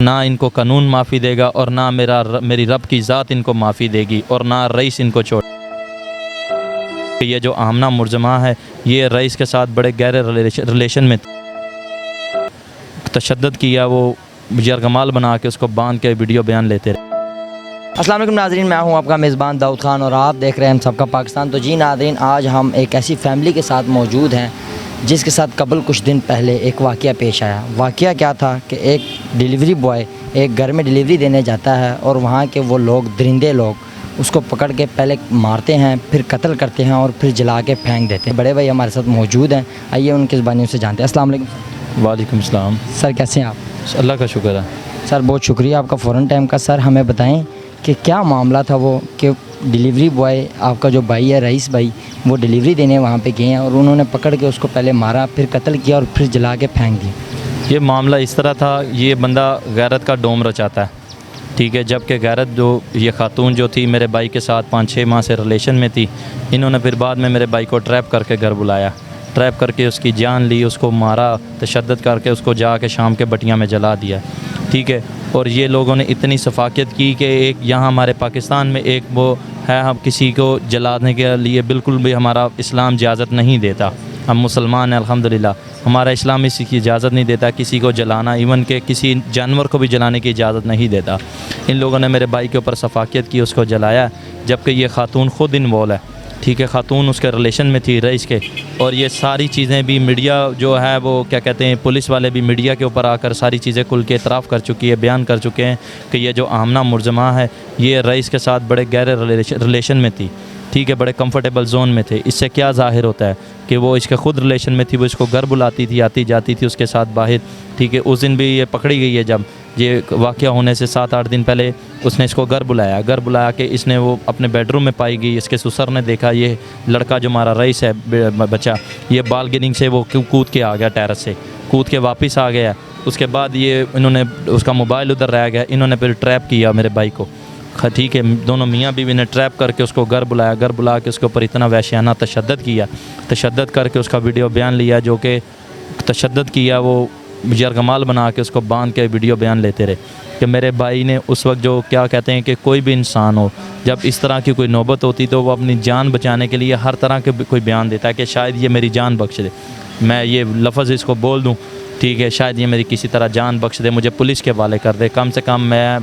ना इनको कानून माफ़ी देगा और ना मेरी रब की ज़ात इनको माफ़ी देगी और ना रईस इनको छोड़। ये जो आमना मुर्जमा है ये रईस के साथ बड़े गहरे रिलेशन में तशद्दुद किया, वो यरगमाल बना के उसको बांध के वीडियो बयान लेते रहे। अस्सलाम वालेकुम नाज़रीन, मैं हूं आपका मेज़बान दाऊद ख़ान और आप देख रहे हैं हम सबका पाकिस्तान। तो जी नाज़रीन, आज हम एक ऐसी फ़ैमिली के साथ मौजूद हैं जिसके साथ कबल कुछ दिन पहले एक वाक़या पेश आया। वाक़या क्या था कि एक डिलीवरी बॉय एक घर में डिलीवरी देने जाता है और वहाँ के वो लोग दरिंदे लोग उसको पकड़ के पहले मारते हैं, फिर कत्ल करते हैं और फिर जला के फेंक देते हैं। बड़े भाई हमारे साथ मौजूद हैं, आइए उनकी ज़बानियों से जानते हैं। अस्सलाम वालेकुम। वालेकुम सलाम। सर कैसे हैं आप? अल्लाह का शुक्र है सर, बहुत शुक्रिया आपका फ़ौरन टाइम का। सर हमें बताएं कि क्या मामला था वो कि डिलीवरी बॉय आपका जो भाई है रईस भाई, वो डिलीवरी देने वहाँ पे गए हैं और उन्होंने पकड़ के उसको पहले मारा, फिर कत्ल किया और फिर जला के फेंक दिया। ये मामला इस तरह था, ये बंदा गैरत का डोम रचाता है, ठीक है। जबकि गैरत जो ये खातून जो थी मेरे भाई के साथ 5-6 माह से रिलेशन में थी, इन्होंने फिर बाद में मेरे भाई को ट्रैप करके घर बुलाया, ट्रैप करके उसकी जान ली, उसको मारा, तशद्दुद करके उसको जाके शाम के बटिया में जला दिया, ठीक है। और ये लोगों ने इतनी सफाकियत की कि एक यहाँ हमारे पाकिस्तान में एक वो है, हम किसी को जलाने के लिए बिल्कुल भी हमारा इस्लाम इजाज़त नहीं देता। हम मुसलमान हैं अल्हम्दुलिल्लाह, हमारा इस्लाम इसी की इजाज़त नहीं देता किसी को जलाना, इवन के किसी जानवर को भी जलाने की इजाज़त नहीं देता। इन लोगों ने मेरे भाई के ऊपर सफाकियत की, उसको जलाया, जबकि ये खातून ख़ुद इन्वॉल्व है, ठीक है। खातून उसके रिलेशन में थी रईस के। और ये सारी चीज़ें भी मीडिया जो है वो क्या कहते हैं, पुलिस वाले भी मीडिया के ऊपर आकर सारी चीज़ें खुल के इतराफ़ कर चुकी है, बयान कर चुके हैं कि ये जो आमना मुर्जमा है ये रईस के साथ बड़े गहरे रिलेशन में थी, ठीक है, बड़े कंफर्टेबल जोन में थे। इससे क्या ज़ाहिर होता है कि वो इसके ख़ुद रिलेशन में थी, वो इसको घर बुलाती थी, आती जाती थी उसके साथ बाहर, ठीक है। उस दिन भी ये पकड़ी गई है, जब ये वाक़या होने से 7-8 दिन पहले उसने इसको घर बुलाया कि इसने वो अपने बेडरूम में पाई गई। इसके ससुर ने देखा ये लड़का जो हमारा रईस है बच्चा, ये बालगनिंग से वो कूद के आ गया, टेरेस से कूद के वापस आ गया। उसके बाद ये इन्होंने उसका मोबाइल उधर रह गया, इन्होंने फिर ट्रैप किया मेरे भाई को, ठीक है। दोनों मियाँ बीवी ने ट्रैप करके उसको घर बुला के उसके ऊपर इतना वहशियाना तशद्दुद किया, तशद्दुद करके उसका वीडियो बयान लिया, जो कि तशद्दुद किया वो यरगमाल बना के उसको बांध के वीडियो बयान लेते रहे। कि मेरे भाई ने उस वक्त जो क्या कहते हैं कि कोई भी इंसान हो, जब इस तरह की कोई नौबत होती तो वो अपनी जान बचाने के लिए हर तरह के कोई बयान देता है कि शायद ये मेरी जान बख्श दे, मैं ये लफ्ज़ इसको बोल दूँ, ठीक है, शायद ये मेरी किसी तरह जान बख्श दे, मुझे पुलिस के हवाले कर दे, कम से कम मैं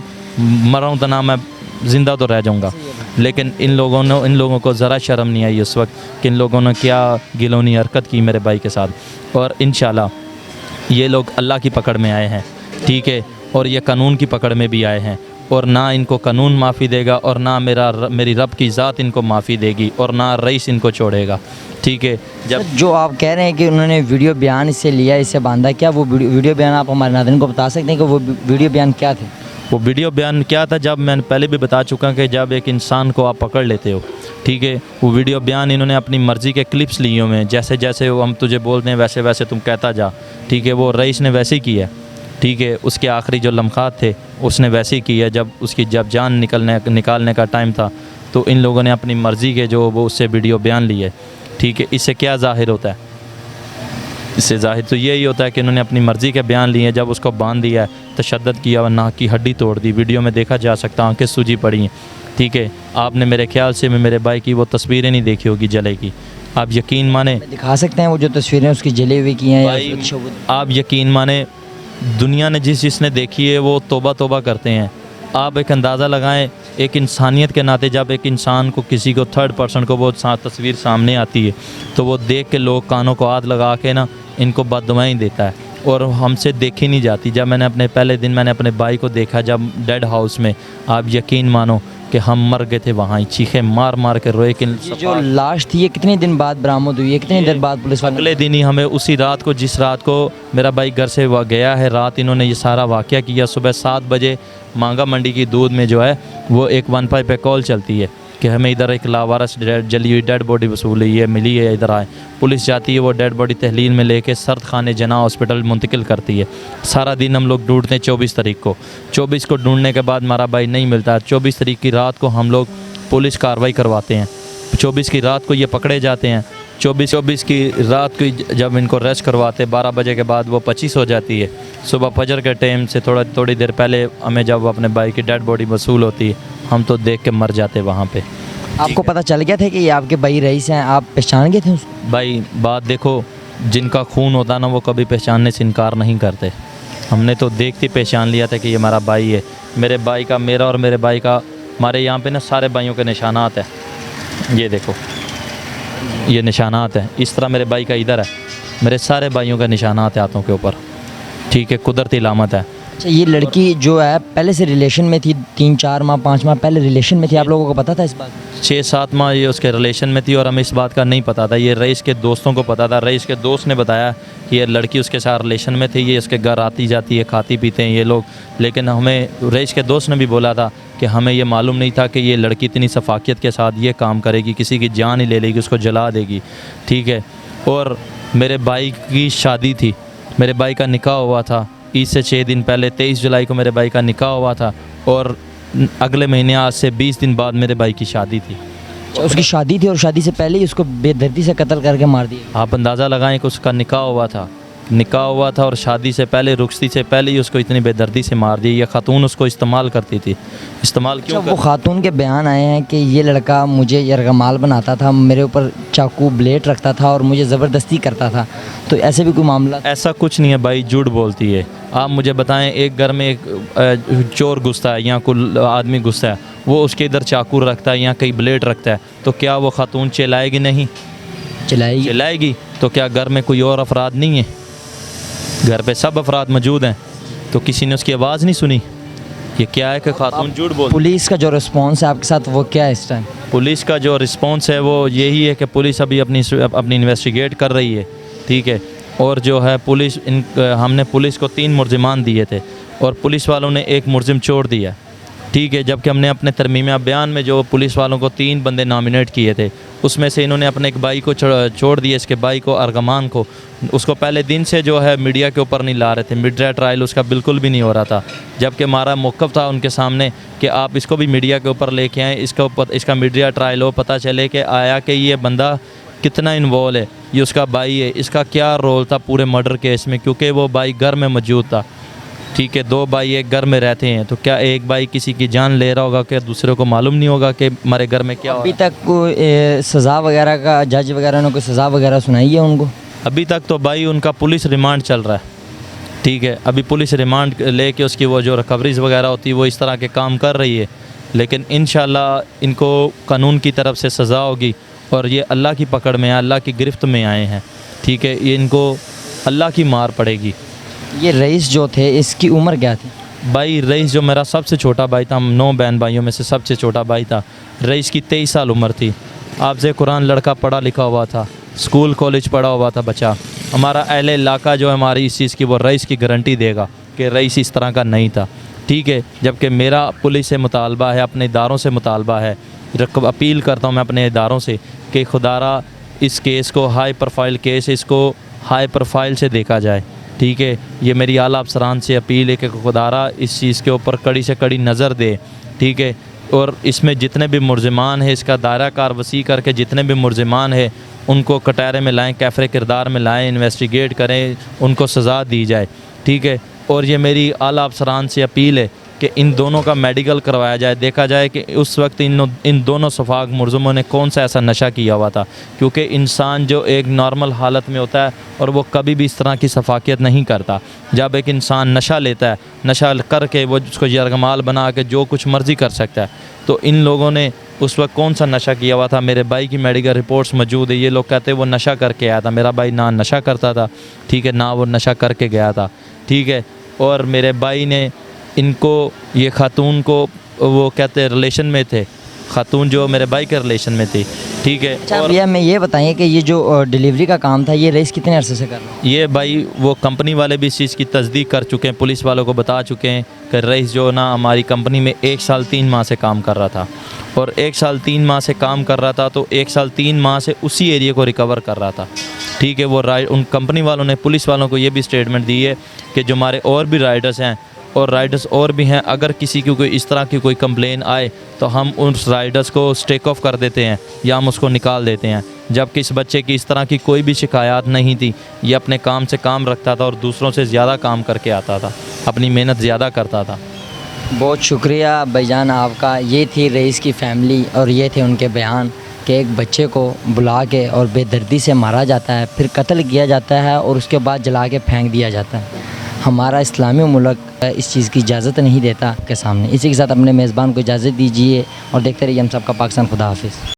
मरा हूँ तो ना मैं ज़िंदा तो रह जाऊँगा। लेकिन इन लोगों को ज़रा शर्म नहीं आई उस वक्त कि इन लोगों ने क्या गिलोनी हरकत की मेरे भाई के साथ। और इंशाल्लाह ये लोग अल्लाह की पकड़ में आए हैं, ठीक है, और ये कानून की पकड़ में भी आए हैं। और ना इनको कानून माफ़ी देगा और ना मेरी रब की ज़ात इनको माफ़ी देगी और ना रईस इनको छोड़ेगा, ठीक है। जब जो आप कह रहे हैं कि उन्होंने वीडियो बयान इससे लिया, इससे बांधा, क्या वो वीडियो बयान आप हमारे नाज़रीन को बता सकते हैं कि वो वीडियो बयान क्या थे? वो वीडियो बयान क्या था, जब मैंने पहले भी बता चुका कि जब एक इंसान को आप पकड़ लेते हो, ठीक है, वो वीडियो बयान इन्होंने अपनी मर्ज़ी के क्लिप्स लिए हुए हैं, जैसे जैसे हम तुझे बोलते हैं वैसे वैसे तुम कहता जा, ठीक है। वो रईस ने वैसे ही किया, ठीक है। उसके आखिरी जो लम्हात थे उसने वैसे ही किया। जब उसकी जान निकालने का टाइम था तो इन लोगों ने अपनी मर्ज़ी के जो वो उससे वीडियो बयान लिए, ठीक है। इससे क्या ज़ाहिर होता है? इससे ज़ाहिर तो यही होता है कि इन्होंने अपनी मर्ज़ी के बयान लिए, जब उसको बांध दिया है, तशद्दुद किया और नाक की हड्डी तोड़ दी, वीडियो में देखा जा सकता, आंखें सूजी पड़ी हैं, ठीक है। आपने मेरे ख्याल से मेरे भाई की वो तस्वीरें नहीं देखी होगी जले की, आप यकीन माने, दिखा सकते हैं वो जो तस्वीरें उसकी जले हुई की हैं? आप यकीन माने दुनिया ने जिसने देखी है वो तौबा तौबा करते हैं। आप एक अंदाज़ा लगाएं, एक इंसानियत के नाते जब एक इंसान को किसी को थर्ड पर्सन को वो तस्वीर सामने आती है तो वो देख के लोग कानों को हाथ लगा के ना इनको बददुआएं देता है और हमसे देखी नहीं जाती। जब मैंने अपने पहले दिन मैंने अपने भाई को देखा जब डेड हाउस में, आप यकीन मानो कि हम मर गए थे वहाँ ही, चीखें मार मार के रोए। कि जो लाश थी ये कितने दिन बाद बरामद हुई है, कितनी देर बाद पुलिस वाले? अगले दिन ही हमें, उसी रात को जिस रात को मेरा भाई घर से गया है, रात इन्होंने ये सारा वाक़या किया। सुबह 7 बजे मांगा मंडी की दूध में जो है वो एक 15 पे कॉल चलती है कि हमें इधर एक लावारस जली हुई डेड बॉडी वसूल हुई है, मिली है, इधर आए। पुलिस जाती है, वो डेड बॉडी तहलील में लेके सर्द खाने जना हॉस्पिटल मुंतकिल करती है। सारा दिन हम लोग ढूंढते हैं 24 तारीख को, 24 को ढूंढने के बाद हमारा भाई नहीं मिलता। 24 तारीख की रात को हम लोग पुलिस कार्रवाई करवाते हैं, 24 की रात को ये पकड़े जाते हैं। 24 की रात को जब इनको रेस्ट करवाते 12 बजे के बाद वो 25 हो जाती है। सुबह फजर के टाइम से थोड़ी देर पहले हमें जब अपने भाई की डेड बॉडी वसूल होती है, हम तो देख के मर जाते वहाँ पे। आपको पता चल गया था कि ये आपके भाई रईस हैं, आप पहचान गए थे उसको? भाई बात देखो, जिनका खून होता ना वो कभी पहचानने से इनकार नहीं करते। हमने तो देखते पहचान लिया था कि ये हमारा भाई है। मेरे भाई का, मेरा और मेरे भाई का, हमारे यहाँ पे ना सारे भाइयों के निशानात हैं। ये देखो, ये निशानात हैं। इस तरह मेरे भाई का इधर है, मेरे सारे भाइयों का निशानात है हाथों के ऊपर। ठीक है, कुदरती इलामत है। अच्छा, ये लड़की जो है पहले से रिलेशन में थी, 3-4 माह 5 माह पहले रिलेशन में थी, आप लोगों को पता था इस बात? 6-7 माह ये उसके रिलेशन में थी और हमें इस बात का नहीं पता था। ये रईस के दोस्तों को पता था। रईस के दोस्त ने बताया कि ये लड़की उसके साथ रिलेशन में थी, ये उसके घर आती जाती है, खाती पीते हैं ये लोग। लेकिन हमें रईस के दोस्त ने भी बोला था कि हमें ये मालूम नहीं था कि ये लड़की इतनी सफाकियत के साथ ये काम करेगी, किसी की जान ही ले लेगी, उसको जला देगी। ठीक है, और मेरे भाई की शादी थी, मेरे भाई का निकाह हुआ था ईद से 6 दिन पहले। 23 जुलाई को मेरे भाई का निकाह हुआ था और अगले महीने आज से 20 दिन बाद मेरे भाई की शादी थी। अच्छा, उसकी शादी थी और शादी से पहले ही उसको बेदर्दी से कत्ल करके मार दिया। आप अंदाज़ा लगाएं कि उसका निकाह हुआ था और शादी से पहले, रुखसती से पहले ही उसको इतनी बेदर्दी से मार दिया। ये खातून उसको इस्तेमाल करती थी। इस्तेमाल क्यों? वो खातून के बयान आए हैं कि ये लड़का मुझे यरगमाल बनाता था, मेरे ऊपर चाकू ब्लेड रखता था और मुझे ज़बरदस्ती करता था। तो ऐसे भी कोई मामला? ऐसा कुछ नहीं है भाई, झूठ बोलती है। आप मुझे बताएं, एक घर में एक चोर घुसता है या कोई आदमी घुसता है, वो उसके इधर चाकू रखता है या कहीं ब्लेड रखता है, तो क्या वो खातून चिल्लाएगी नहीं? चिल्लाएगी। तो क्या घर में कोई और अफराद नहीं है? घर पे सब अफराद मौजूद हैं, तो किसी ने उसकी आवाज़ नहीं सुनी? ये क्या है कि खातून झूठ बोल? पुलिस का जो रिस्पॉन्स है आपके साथ वो क्या है इस टाइम? पुलिस का जो रिस्पॉन्स है वो यही है कि पुलिस अभी अपनी इन्वेस्टिगेट कर रही है। ठीक है, और जो है पुलिस हमने पुलिस को 3 मुलजिमान दिए थे और पुलिस वालों ने 1 मुलजिम छोड़ दिया। ठीक है, जबकि हमने अपने तरमीम बयान में जो पुलिस वालों को 3 बंदे नॉमिनेट किए थे, उसमें से इन्होंने अपने एक भाई को छोड़ दिया। इसके भाई को, अर्गमान को, उसको पहले दिन से जो है मीडिया के ऊपर नहीं ला रहे थे। मीडिया ट्रायल उसका बिल्कुल भी नहीं हो रहा था, जबकि हमारा मौक़िफ़ था उनके सामने कि आप इसको भी मीडिया के ऊपर लेके आएँ, इसका मीडिया ट्रायल हो, पता चले कि आया कि ये बंदा कितना इन्वॉल्व है, ये उसका भाई है, इसका क्या रोल था पूरे मर्डर केस में, क्योंकि वो भाई घर में मौजूद था। ठीक है, 2 भाई एक घर में रहते हैं, तो क्या एक भाई किसी की जान ले रहा होगा, क्या दूसरे को मालूम नहीं होगा कि हमारे घर में क्या हो रहा है? अभी तक कोई सज़ा वगैरह का, जज वगैरह ने कोई सज़ा वगैरह सुनाई है उनको? अभी तक तो भाई उनका पुलिस रिमांड चल रहा है। ठीक है, अभी पुलिस रिमांड लेके उसकी वो जो रिकवरीज वगैरह होती है वो इस तरह के काम कर रही है, लेकिन इंशाल्लाह इनको कानून की तरफ से सज़ा होगी और ये अल्लाह की पकड़ में है, अल्लाह की गिरफ्त में आए हैं। ठीक है, ये इनको अल्लाह की मार पड़ेगी। ये रईस जो थे, इसकी उम्र क्या थी? भाई रईस जो मेरा सबसे छोटा भाई था, हम 9 बहन भाइयों में से सबसे छोटा भाई था, रईस की 23 साल उम्र थी। आपसे कुरान लड़का, पढ़ा लिखा हुआ था, स्कूल कॉलेज पढ़ा हुआ था बच्चा। हमारा अहले इलाका जो है हमारी इस चीज़ की, वो रईस की गारंटी देगा कि रईस इस तरह का नहीं था। ठीक है, जबकि मेरा पुलिस से मुतालबा है, अपने इदारों से मुतालबा है, अपील करता हूँ मैं अपने इदारों से कि खुदारा इस केस को, हाई प्रोफाइल केस, इसको हाई प्रोफाइल से देखा जाए। ठीक है, ये मेरी आला अफसरान से अपील है कि खुदारा इस चीज़ के ऊपर कड़ी से कड़ी नज़र दे। ठीक है, और इसमें जितने भी मुलजिमान हैं, इसका दायरा कार वसी करके जितने भी मुलजिमान हैं उनको कटहरे में लाएँ, कैफरे किरदार में लाएँ, इन्वेस्टिगेट करें, उनको सज़ा दी जाए। ठीक है, और ये मेरी आला अफसरान से अपील है कि इन दोनों का मेडिकल करवाया जाए, देखा जाए कि उस वक्त इन दोनों सफाक मुलज़िमों ने कौन सा ऐसा नशा किया हुआ था, क्योंकि इंसान जो एक नॉर्मल हालत में होता है और वो कभी भी इस तरह की सफाकियत नहीं करता। जब एक इंसान नशा लेता है, नशा करके वो उसको यरगमाल बना के जो कुछ मर्ज़ी कर सकता है, तो इन लोगों ने उस वक्त कौन सा नशा किया हुआ था? मेरे भाई की मेडिकल रिपोर्ट्स मौजूद है, ये लोग कहते हैं वो नशा करके आया था। मेरा भाई ना नशा करता था, ठीक है, ना वो नशा करके गया था। ठीक है, और मेरे भाई ने इनको, ये खातून को, वो कहते हैं रिलेशन में थे, खातून जो मेरे भाई के रिलेशन में थी। ठीक है, अच्छा भैया, मैं ये बताइए कि ये जो डिलीवरी का काम था, ये रईस कितने अरसे से कर रहा है? ये भाई वो कंपनी वाले भी इस चीज़ की तस्दीक कर चुके हैं, पुलिस वालों को बता चुके हैं कि रईस जो ना हमारी कंपनी में 1 साल 3 माह से काम कर रहा था, और 1 साल 3 माह से काम कर रहा था तो 1 साल 3 माह से उसी एरिया को रिकवर कर रहा था। ठीक है, वो उन कंपनी वालों ने पुलिस वालों को ये भी स्टेटमेंट दी है कि जो हमारे और भी राइडर्स हैं और राइडर्स और भी हैं, अगर किसी की कोई इस तरह की कोई कंप्लेन आए तो हम उस राइडर्स को टेक ऑफ कर देते हैं या हम उसको निकाल देते हैं। जबकि इस बच्चे की इस तरह की कोई भी शिकायत नहीं थी। ये अपने काम से काम रखता था और दूसरों से ज़्यादा काम करके आता था, अपनी मेहनत ज़्यादा करता था। बहुत शुक्रिया भाईजान आपका। ये थी रईस की फैमिली और ये थे उनके बयान कि एक बच्चे को बुला के और बेदर्दी से मारा जाता है, फिर कत्ल किया जाता है और उसके बाद जला के फेंक दिया जाता है। हमारा इस्लामी मुल्क इस चीज़ की इजाज़त नहीं देता के सामने। इसी के साथ अपने मेज़बान को इजाज़त दीजिए और देखते रहिए हम सबका पाकिस्तान। खुदा हाफिज़।